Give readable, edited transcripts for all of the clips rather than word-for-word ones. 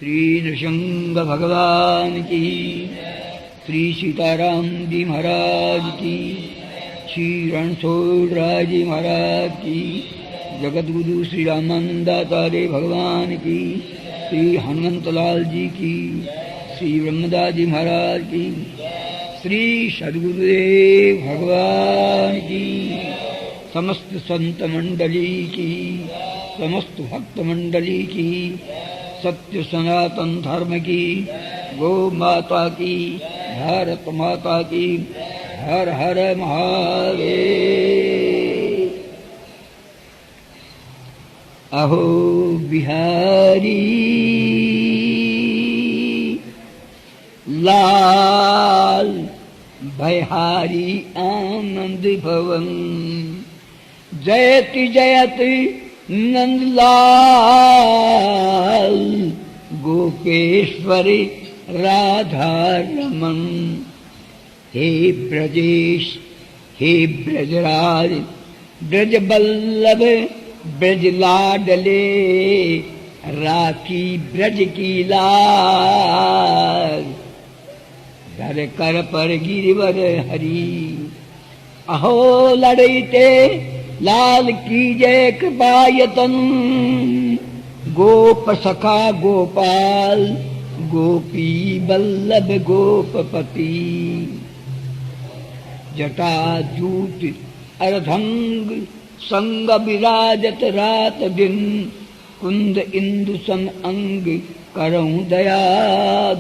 श्री नृसिंह भगवान की, श्री सीताराम जी महाराज की, श्री रणछोड़ जी महाराज की, जगत गुरु श्री रामानंदाचार्य भगवान की, श्री हनुमंतलाल जी की, श्री ब्रह्मदास जी महाराज की, श्री सद्गुरुदेव भगवान की, समस्त संत मंडली की, समस्त भक्त मंडली की, सत्य सनातन धर्म की, गो माता की, भारत माता की, हर हर महादेव। अहो बिहारी लाल बिहारी आनंद भवन, जयति जयति नंदलाल, गोपेश्वरी राधा रमन। हे ब्रजेश हे ब्रजराज, ब्रज बल्लभ ब्रज लाडले, राखी ब्रज की लाल, धर कर पर गिरवर हरी। अहो लड़ते लाल की जय कृपायतन, गोप सखा गोपाल, गोपी बल्लभ गोपपति। जटा जूट अर्धंग संग विराजत रात दिन, कुंद इंदु सम अंग करऊं दया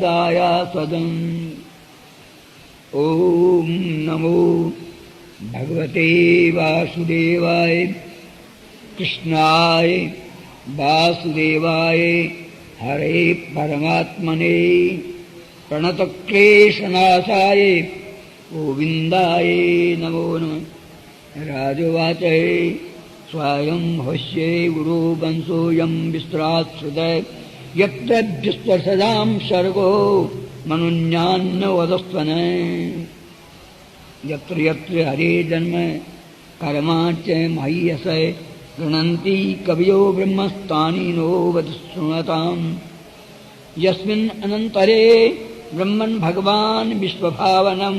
दाया सदन। ओम नमो भगवते वासुदेवाय, कृष्णाय वासुदेवाय, हरे परमात्मने, प्रणतक्लेशनाशाय गोविंदाय नमो नमः। राजवाच स्वयं हस्य गुरु वंशोऽयं विस्त्रात्सुदय, यत्र विस्पर्शदां सर्गो मनुन्यान्न वदस्त्वन्। यत्र यत्र हरे जन्म कर्माच महीयस, गृह्णन्ति कवयो ब्रह्मस्तानि नो वदशृण्वताम्। यस्मिन् अनन्तरे ब्रह्मन् भगवान् विश्वभावनं,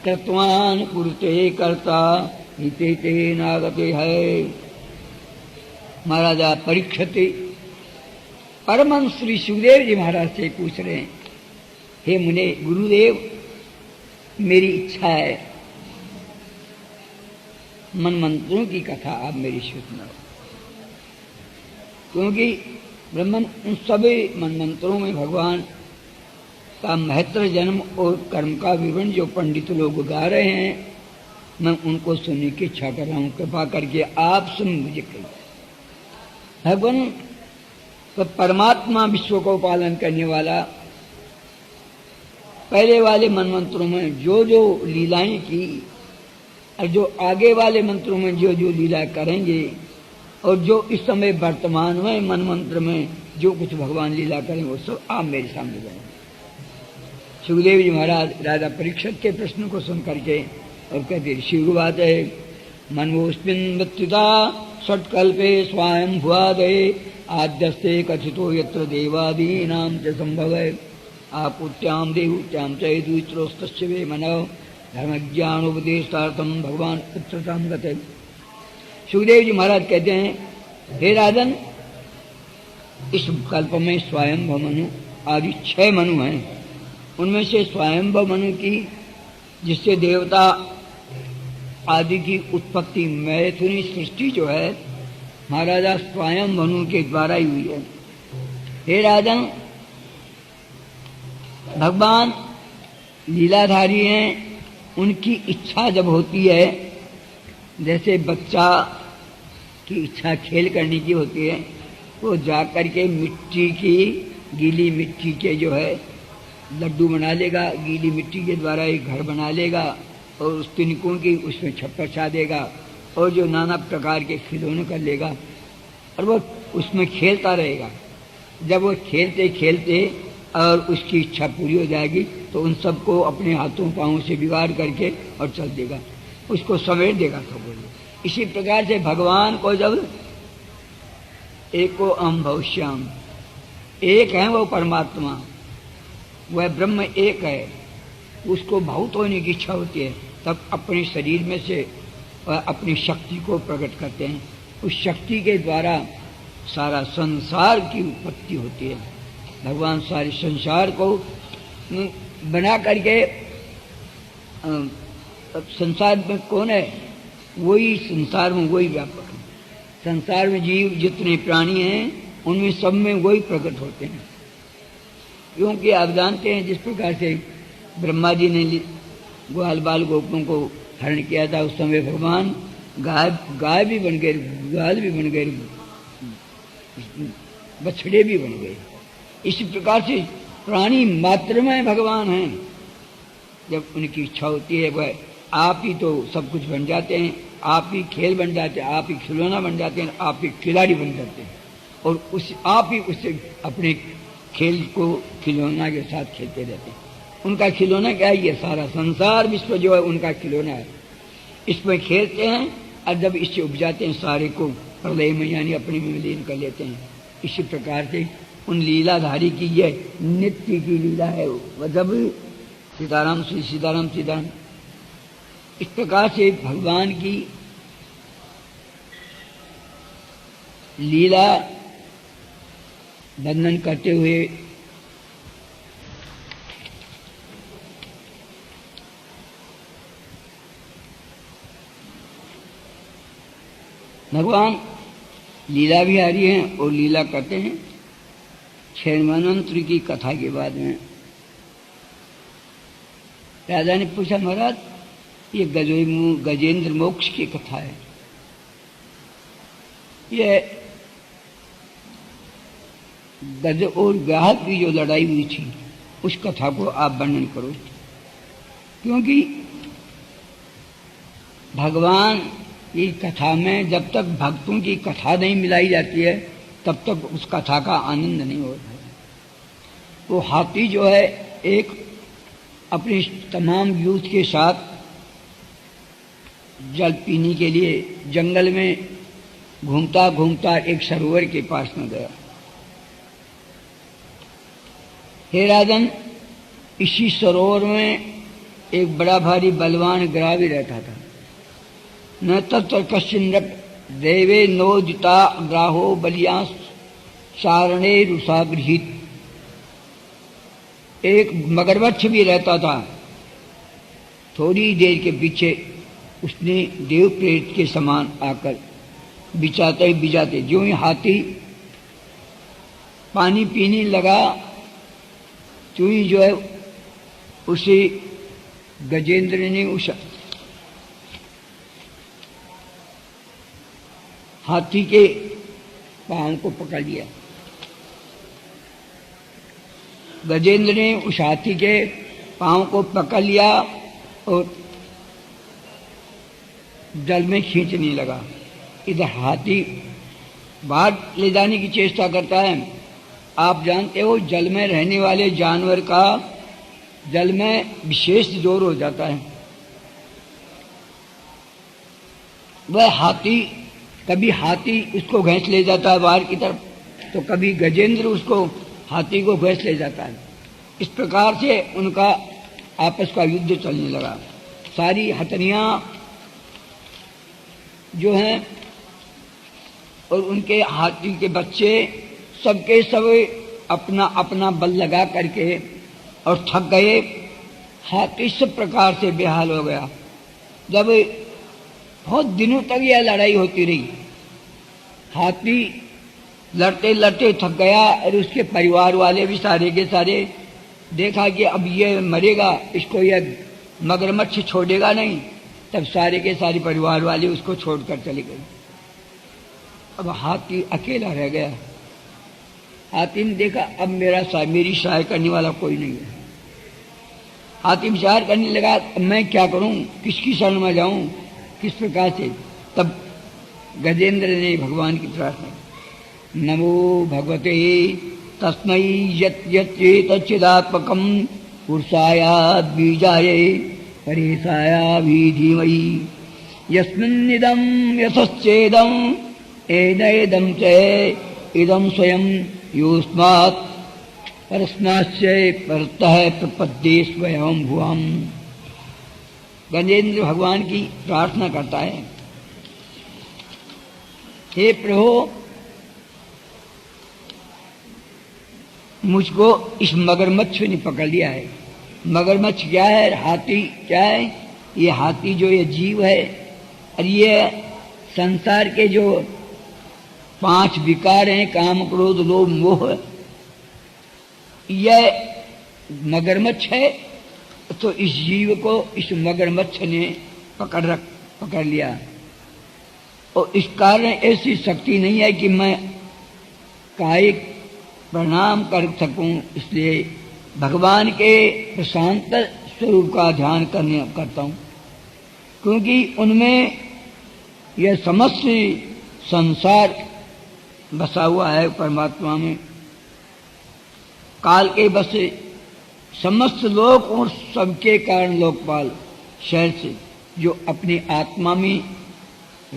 कृतवान् कुरुते कर्ता हिते ते नागते है। महाराजा परीक्षित परमहंस श्री सुखदेव जी महाराज से पूछ रहे हैं, हे मुने गुरुदेव, मेरी इच्छा है मन मंत्रों की कथा आप मेरी सुनाओ, क्योंकि ब्रह्मन उन सभी मन मंत्रों में भगवान का महत्व जन्म और कर्म का विवरण जो पंडित लोग गा रहे हैं, मैं उनको सुनने की इच्छा कर रहा हूँ। कृपा करके आप सुन मुझे कहिए। भगवान तो परमात्मा विश्व को पालन करने वाला, पहले वाले मन मंत्रों में जो जो लीलाएं की और जो आगे वाले मंत्रों में जो जो लीला करेंगे, और जो इस समय वर्तमान में मन मंत्र में जो कुछ भगवान लीला करेंगे, वो सब आप मेरे सामने बनाएंगे। सुखदेव जी महाराज राजा परीक्षित के प्रश्न को सुन करके और कहते ऋषि बात है, मनोस्मिन् मृत्युता षट्कल्पे स्वयं भुआदये, आद्यस्ते कथितो यत्र देवादीनां च संभवे, आपुत्याम देवत्याम चैदुत्रोस्तस्य वे मनव, धर्मज्ञानोपदेशार्थम भगवान उत्तरताम गते। सुखदेव जी महाराज कहते हैं, हे राजन, इस कल्प में स्वयंभव मनु आदि 6 मनु हैं। उनमें से स्वयंभव मनु की, जिससे देवता आदि की उत्पत्ति मैथुनी सृष्टि जो है महाराजा स्वयं मनु के द्वारा ही हुई है। हे राजन, भगवान लीलाधारी हैं, उनकी इच्छा जब होती है, जैसे बच्चा की इच्छा खेल करने की होती है, वो जाकर के मिट्टी की, गीली मिट्टी के जो है लड्डू बना लेगा, गीली मिट्टी के द्वारा एक घर बना लेगा और उस तिनकों की उसमें छप्पर छा देगा और जो नाना प्रकार के खिलौने कर लेगा और वो उसमें खेलता रहेगा। जब वो खेलते खेलते और उसकी इच्छा पूरी हो जाएगी तो उन सबको अपने हाथों पाँवों से बिगाड़ करके और चल देगा, उसको समेट देगा सब। इसी प्रकार से भगवान को जब एको अहम भविष्याम, एक है वो परमात्मा, वह ब्रह्म एक है, उसको बहुत होने की इच्छा होती है, तब अपने शरीर में से वह अपनी शक्ति को प्रकट करते हैं। उस शक्ति के द्वारा सारा संसार की उत्पत्ति होती है। भगवान सारे संसार को बना करके, संसार में कौन है? वही संसार में वही व्यापक है। संसार में जीव जितने प्राणी हैं उनमें सब में वही प्रकट होते हैं। क्योंकि आप जानते हैं जिस प्रकार से ब्रह्मा जी ने ग्वाल बाल गोपों को हरण किया था, उस समय भगवान गाय भी बन गए, ग्वाल भी बन गए, बछड़े भी बन गए। इसी प्रकार से प्राणी मात्र में भगवान हैं। जब उनकी इच्छा होती है वह आप ही तो सब कुछ बन जाते हैं, आप ही खेल बन जाते हैं, आप ही खिलौना बन जाते हैं, आप ही खिलाड़ी बन जाते हैं, और आप ही उससे अपने खेल को खिलौना के साथ खेलते रहते हैं। उनका खिलौना क्या है? ये सारा संसार विश्व जो है उनका खिलौना है। इसमें खेलते हैं और जब इससे उपजाते हैं सारे को प्रलय में यानी अपने में लीन कर लेते हैं। इसी प्रकार से उन लीलाधारी की यह नित्य की लीला है। जब सीताराम श्री सीताराम सीताराम, इस प्रकार से भगवान की लीला वर्णन करते हुए भगवान लीला भी आ रही हैं और लीला करते हैं। क्षणमन्वंतरी की कथा के बाद में राजा ने पूछा, महाराज ये गजेंद्र मोक्ष की कथा है, ये गज और ग्राहक की जो लड़ाई हुई थी उस कथा को आप वर्णन करो। क्योंकि भगवान की कथा में जब तक भक्तों की कथा नहीं मिलाई जाती है तब तक उस कथा का आनंद नहीं होता है। वो हाथी जो है एक अपने तमाम यूथ के साथ जल पीने के लिए जंगल में घूमता घूमता एक सरोवर के पास में गया। हे राजन, इसी सरोवर में एक बड़ा भारी बलवान ग्राह भी रहता था। न तत्र कश्चिन्नप देवे नोदिता ग्राहो बलिया चारणे रुषा गृहीत। एक मगरमच्छ भी रहता था। थोड़ी देर के पीछे उसने देव प्रेत के समान आकर बिचाते बिचाते ज्यों ही हाथी पानी पीने लगा, त्यों ही जो है उसे गजेंद्र ने उस हाथी के पांव को पकड़ लिया। गजेंद्र ने उस हाथी के पांव को पकड़ लिया और जल में खींचने लगा। इधर हाथी बाहर ले जाने की चेष्टा करता है। आप जानते हो जल में रहने वाले जानवर का जल में विशेष जोर हो जाता है। वह हाथी कभी हाथी उसको घसीट ले जाता है बाहर की तरफ, तो कभी गजेंद्र उसको हाथी को घसीट ले जाता है। इस प्रकार से उनका आपस का युद्ध चलने लगा। सारी हथनियां जो हैं और उनके हाथी के बच्चे सबके सब अपना अपना बल लगा करके और थक गए। हाथी सब प्रकार से बेहाल हो गया। जब बहुत दिनों तक यह लड़ाई होती रही, हाथी लड़ते लड़ते थक गया और उसके परिवार वाले भी सारे के सारे देखा कि अब ये मरेगा, इसको यह मगरमच्छ छोड़ेगा नहीं। तब सारे के सारे परिवार वाले उसको छोड़कर चले गए। अब हाथी अकेला रह गया। हाथी ने देखा अब मेरी सहाय करने वाला कोई नहीं है। हाथी विचार करने लगा अब मैं क्या करूं, किसकी शरण में जाऊं, किस प्रकार से। तब गजेंद्र ने भगवान की प्रार्थना, नमो भगवते तस्मै यच्चिदात्मकं पुरुषायाद् बीजाय परेशाया भी धीमहि यस्मिन्निदं यशश्चेदं एदैदं च इदं स्वयं योस्मात् परस्माश्चय परतः प्रपद्ये स्वयं भुवम। गजेंद्र भगवान की प्रार्थना करता है, हे प्रभु मुझको इस मगरमच्छ ने पकड़ लिया है। मगरमच्छ क्या है? हाथी क्या है? ये हाथी जो ये जीव है, और ये संसार के जो 5 विकार हैं, काम क्रोध लोभ मोह, यह मगरमच्छ है। तो इस जीव को इस मगरमच्छ ने पकड़ लिया, और इस कारण ऐसी शक्ति नहीं है कि मैं कायिक प्रणाम कर सकूं। इसलिए भगवान के प्रशांत स्वरूप का ध्यान करता हूं, क्योंकि उनमें यह समस्त संसार बसा हुआ है। परमात्मा में काल के बस समस्त लोक और सबके कारण लोकपाल शहर से जो अपनी आत्मा में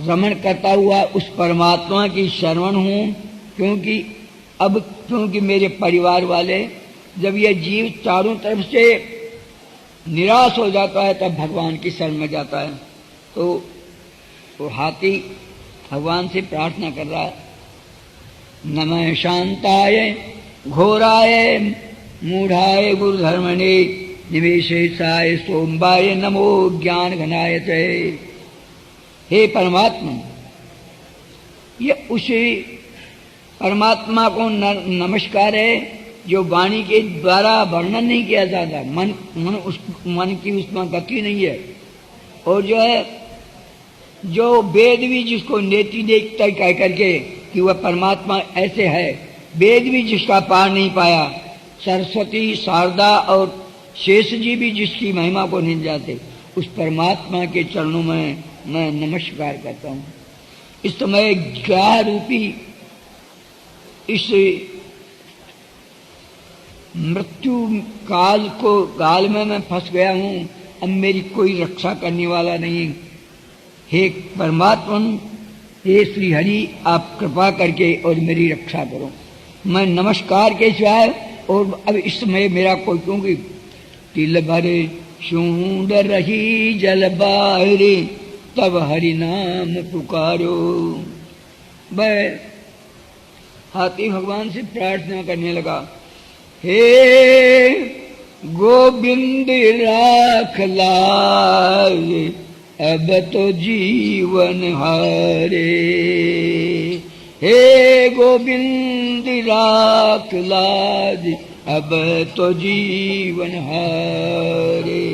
रमण करता हुआ उस परमात्मा की शरण हूं। क्योंकि मेरे परिवार वाले, जब यह जीव चारों तरफ से निराश हो जाता है तब भगवान की शरण में जाता है। तो हाथी भगवान से प्रार्थना कर रहा है, नमः शांताय घोराय मूढ़ाय गुरुधर्मणे निवेशेषाय सोमवाय नमो ज्ञान घनाय च। हे परमात्मा, ये उसी परमात्मा को नमस्कार है जो वाणी के द्वारा वर्णन नहीं किया जाता। मन की उसमें गति नहीं है। और जो है, जो वेद भी जिसको नेति देखता कह करके कि वह परमात्मा ऐसे है, वेद भी जिसका पार नहीं पाया, सरस्वती शारदा और शेष जी भी जिसकी महिमा को नहीं जाते, उस परमात्मा के चरणों में मैं नमस्कार करता हूँ। इस समय ग्रह रूपी इस मृत्यु काल में मैं फंस गया हूं। अब मेरी कोई रक्षा करने वाला नहीं। हे परमात्मा, हे श्री हरि, आप कृपा करके और मेरी रक्षा करो। मैं नमस्कार के सिवाय और अब इस समय मेरा कोई, क्योंकि तिल भरे शूंड रही जल बाहरी तब हरि नाम पुकारो। मैं हाथी भगवान से प्रार्थना करने लगा, हे गोविंद राख लाज अब तो जीवन हारे। हे गोविंद राख लाज अब तो जीवन हारे।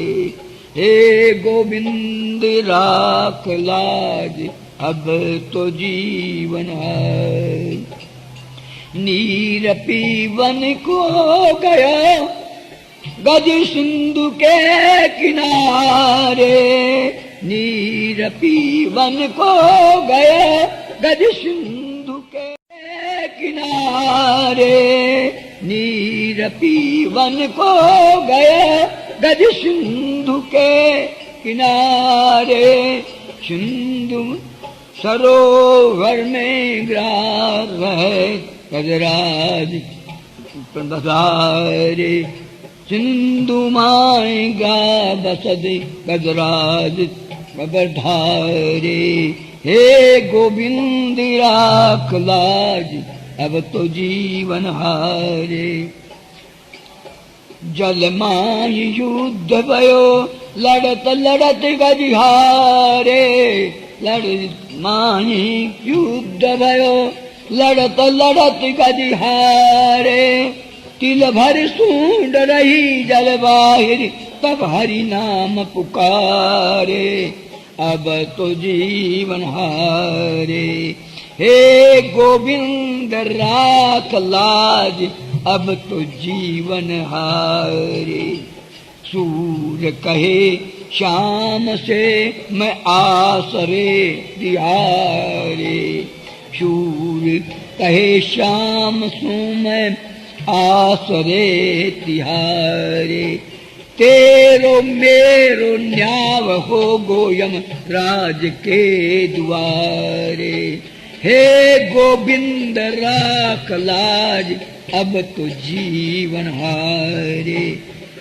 हे गोविंद राख लाज अब तो जीवन हारे। नीर पीवन को गया गज सिंधु के किनारे। नीर पीवन को गया गज सिंधु के किनारे। नीर पीवन को गया गज सिंधु के किनारे। सिंधु सरोवर में ग्रास है गजराज पधारे। सिंधु माएगा बसद गजराज पधारे। हे गोविंद राख लाज अब तो जीवन हारे। जल माय युद्ध भयो लड़त लड़त गजहारे। लड़त माय युद्ध भयो लड़त लड़त गजहारे। तिल भर सूंड रही जल बाहिर तब हरि नाम पुकारे। अब तो जीवन हारे। हे गोविंद राख लाज अब तो जीवन हारे। सूर कहे श्याम से मैं आसरे दिहारे। शूर कहे श्याम सो मैं आसरे तिहारे। तेरो मेरो न्याव हो गोयम राज के द्वारे। हे गोविंद राख लाज अब तो जीवन हारे,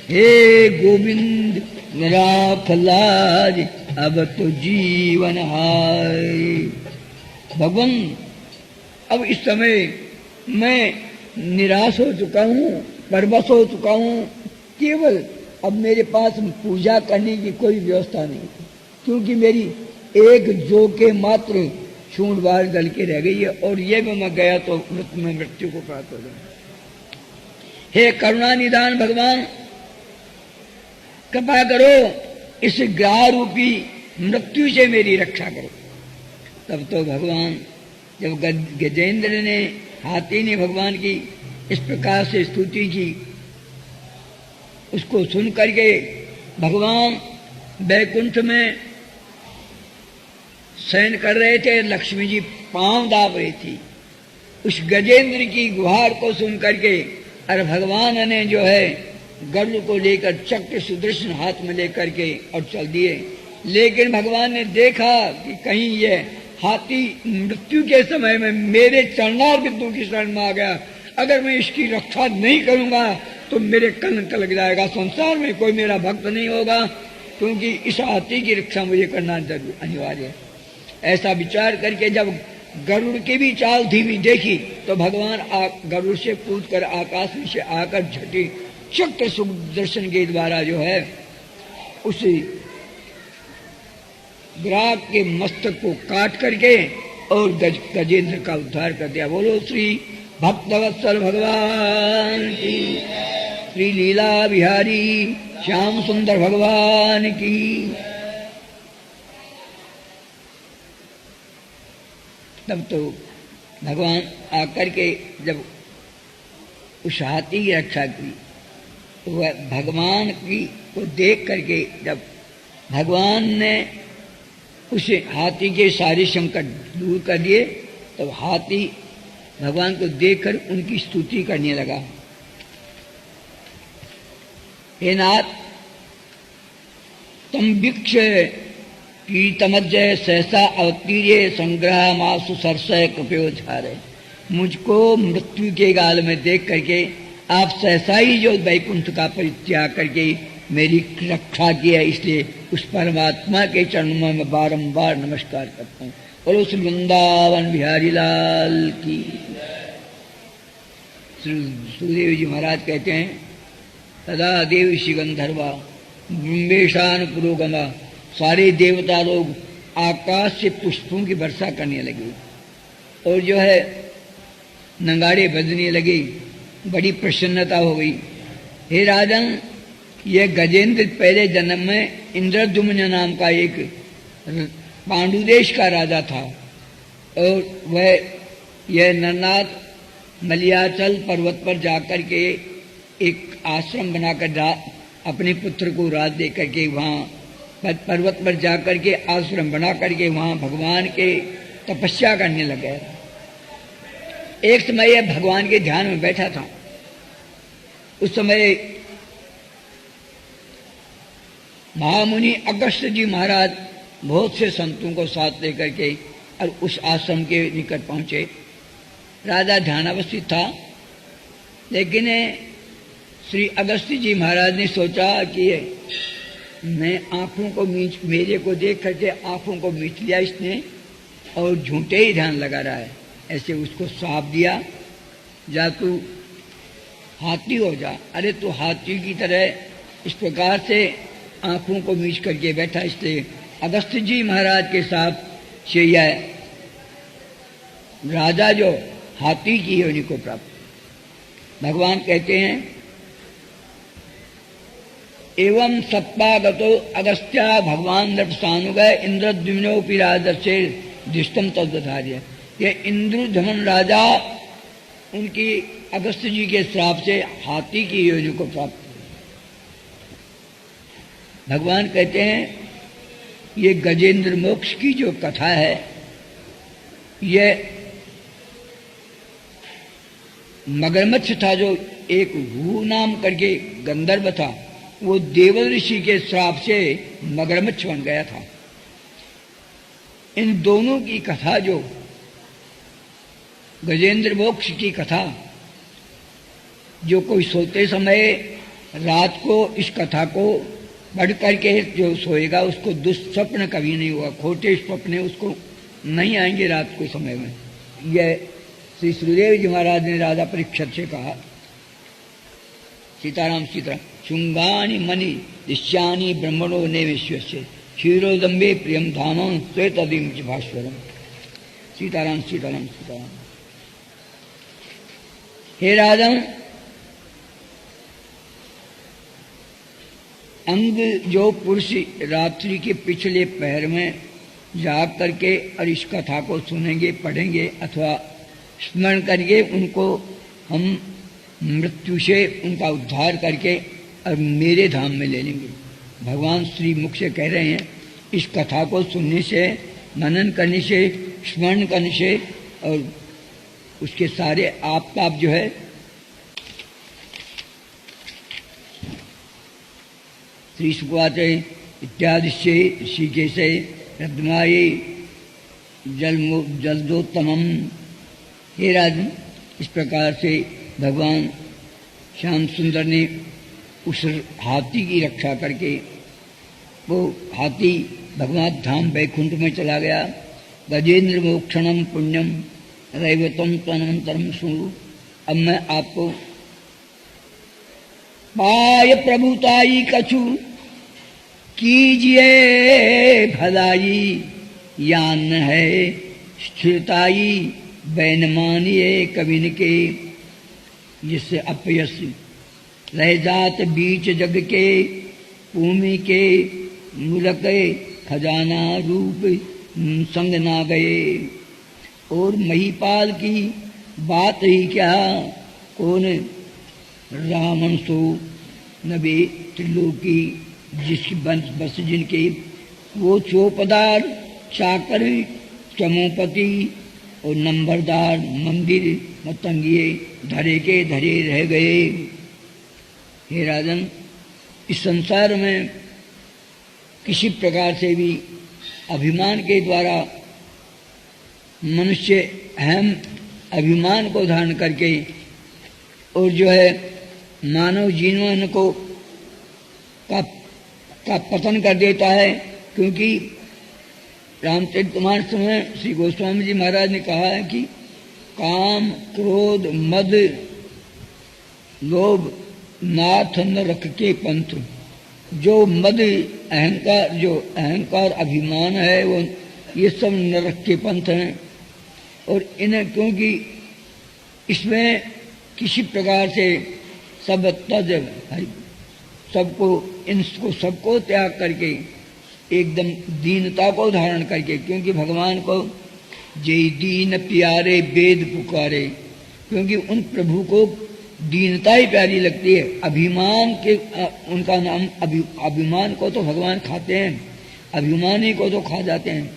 हे गोविंद राख लाज अब तो जीवन हारे। भगवान अब इस समय मैं निराश हो चुका हूँ, परवश हो चुका हूँ, केवल अब मेरे पास पूजा करने की कोई व्यवस्था नहीं, क्योंकि मेरी एक जो के मात्र छूंड बार गल के रह गई है, और ये भी मैं गया तो मृत्यु को प्राप्त हो जाऊं। हे करुणा निदान भगवान, कृपा करो, इस ग्रह रूपी मृत्यु से मेरी रक्षा करो। तब तो भगवान जब गजेंद्र ने, हाथी ने भगवान की इस प्रकार से स्तुति की, उसको सुन करके भगवान बैकुंठ में शयन कर रहे थे, लक्ष्मी जी पांव दाब रही थी। उस गजेंद्र की गुहार को सुन करके और भगवान ने जो है गरुड़ को लेकर चक्र सुदर्शन हाथ में लेकर के और चल दिए। लेकिन भगवान ने देखा कि कहीं ये हाथी मृत्यु के समय में मेरे चरणार बिंदु की शरण में आ गया, अगर मैं इसकी रक्षा नहीं करूंगा तो मेरे कलंक लग जाएगा, संसार में कोई मेरा भक्त नहीं होगा, क्योंकि इस हाथी की रक्षा मुझे करना जरूर अनिवार्य है। ऐसा विचार करके जब गरुड़ की भी चाल धीमी देखी तो भगवान गरुड़ से कूद कर आकाश में से आकर झटे चक्र सुदर्शन के द्वारा जो है उस ग्राह के मस्तक को काट करके और गजेंद्र का उद्धार कर दिया। बोलो श्री भक्तवत्सल भगवान की, श्री लीला बिहारी श्याम सुंदर भगवान की। तब तो भगवान आकर के जब उस हाथी की रक्षा की तो वह भगवान की को देख करके जब भगवान ने उस हाथी के सारे संकट दूर कर दिए, तब हाथी भगवान को देखकर उनकी स्तुति करने लगा। हे नाथ, तम भिक्ष कीर्तमज्जय सहसा अवतीर्य संग्रह मासु सरसय कृपयोचारे। मुझको मृत्यु के गाल में देख करके आप सहसा ही जो वैकुंठ का परित्याग करके मेरी रक्षा की है, इसलिए उस परमात्मा के चरणों में मैं बारंबार नमस्कार करता हूँ। और उस वृंदावन बिहारी लाल की। श्री सुखदेव जी महाराज कहते हैं, तदा देव श्री गंधर्वा ब्रह्मेशान पुरोगमा, सारे देवता लोग आकाश से पुष्पों की वर्षा करने लगे और जो है नगाड़े बजने लगे, बड़ी प्रसन्नता हो गई। हे राजन, यह गजेंद्र पहले जन्म में इंद्रद्युम्न नाम का एक पांडु देश का राजा था, और वह यह नरनाथ मलयाचल पर्वत पर जाकर के एक आश्रम बनाकर अपने पुत्र को राज दे करके वहाँ पर्वत पर जाकर के आश्रम बना करके वहाँ भगवान के तपस्या करने लगे। एक समय यह भगवान के ध्यान में बैठा था। उस समय महामुनि अगस्त्य जी महाराज बहुत से संतों को साथ लेकर के और उस आश्रम के निकट पहुंचे। राजा ध्यानावस्थित था, लेकिन श्री अगस्त्य जी महाराज ने सोचा कि मैं आंखों को मेरे को देख करके आंखों को मीच लिया इसने और झूठे ही ध्यान लगा रहा है। ऐसे उसको श्राप दिया, जा तू हाथी हो जा। अरे तू हाथी की तरह इस प्रकार से आंखों को मीच करके बैठा। इसलिए अगस्त्य जी महाराज के साथ से यह राजा जो हाथी की योनि को प्राप्त। भगवान कहते हैं, एवं सत्पागतो अगस्त्या भगवान नृपसानुगय इंद्रद्युम्नोपि राजर्षे दृष्टम तद्वधार्य। यह इंद्रधमन राजा उनकी अगस्त्य जी के श्राप से हाथी की योनि को प्राप्त। भगवान कहते हैं, ये गजेंद्र मोक्ष की जो कथा है, यह मगरमच्छ था जो एक भू नाम करके गंधर्व था, वो देवल ऋषि के श्राप से मगरमच्छ बन गया था। इन दोनों की कथा जो गजेंद्र मोक्ष की कथा, जो कोई सोते समय रात को इस कथा को पढ़ करके जो सोएगा उसको दुस्वप्न कभी नहीं हुआ, खोटे स्वप्न उसको नहीं आएंगे रात को समय में। यह श्री सुखदेव जी महाराज ने राजा परीक्षित से कहा। सीताराम सीताराम। शुंगानि मणि दिश्यानि ब्रह्मणो ने विश्वस्य क्षीरोदम्बे प्रियम धाम श्वेतदिम च भास्वरम। सीताराम सीताराम सीताराम। हे राजन, अंग जो पुरुष रात्रि के पिछले पहर में जाग करके और इस कथा को सुनेंगे, पढ़ेंगे अथवा स्मरण करके, उनको हम मृत्यु से उनका उद्धार करके और मेरे धाम में ले लेंगे। भगवान श्री मुख से कह रहे हैं, इस कथा को सुनने से, मनन करने से, स्मरण करने से और उसके सारे आप ताप जो है श्री सुखवाचे इत्यादि से ऋषिकेश रद्माये जलदोत्तमम। हे राजन, इस प्रकार से भगवान श्याम सुंदर ने उस हाथी की रक्षा करके वो हाथी भगवान धाम वैकुंठ में चला गया। गजेंद्र मोक्षणम पुण्यम रैवतम तनंतरम सुनु। अब मैं आपको पाय प्रभुताई कछु कीजिए भलाई, यान है स्थिरताई बैन मानिए कविन के। जिससे अपयश रह जात बीच जग के, भूमि के मूलक खजाना रूप संग ना गए। और महिपाल की बात ही क्या, कौन रावण सो नबे त्रिलोकी, जिसकी बस जिनके वो चौपदार चाकर चमोपति और नंबरदार मंदिर मतंगिए धरे के धरे रह गए। हे राजन, इस संसार में किसी प्रकार से भी अभिमान के द्वारा मनुष्य अहम अभिमान को धारण करके और जो है मानव जीवन को का पतन कर देता है। क्योंकि रामचरितमानस में श्री गोस्वामी जी महाराज ने कहा है कि काम क्रोध मद लोभ नाथ न रख के पंथ। जो मद अहंकार, जो अहंकार अभिमान है, वो ये सब नरक के पंथ हैं। और इन्हें क्योंकि इसमें किसी प्रकार से सब तज सबको इनको सबको त्याग करके एकदम दीनता को धारण करके, क्योंकि भगवान को जय दीन प्यारे वेद पुकारे, क्योंकि उन प्रभु को दीनता ही प्यारी लगती है। अभिमान के उनका नाम अभिमान को तो भगवान खाते हैं, अभिमानी को तो खा जाते हैं।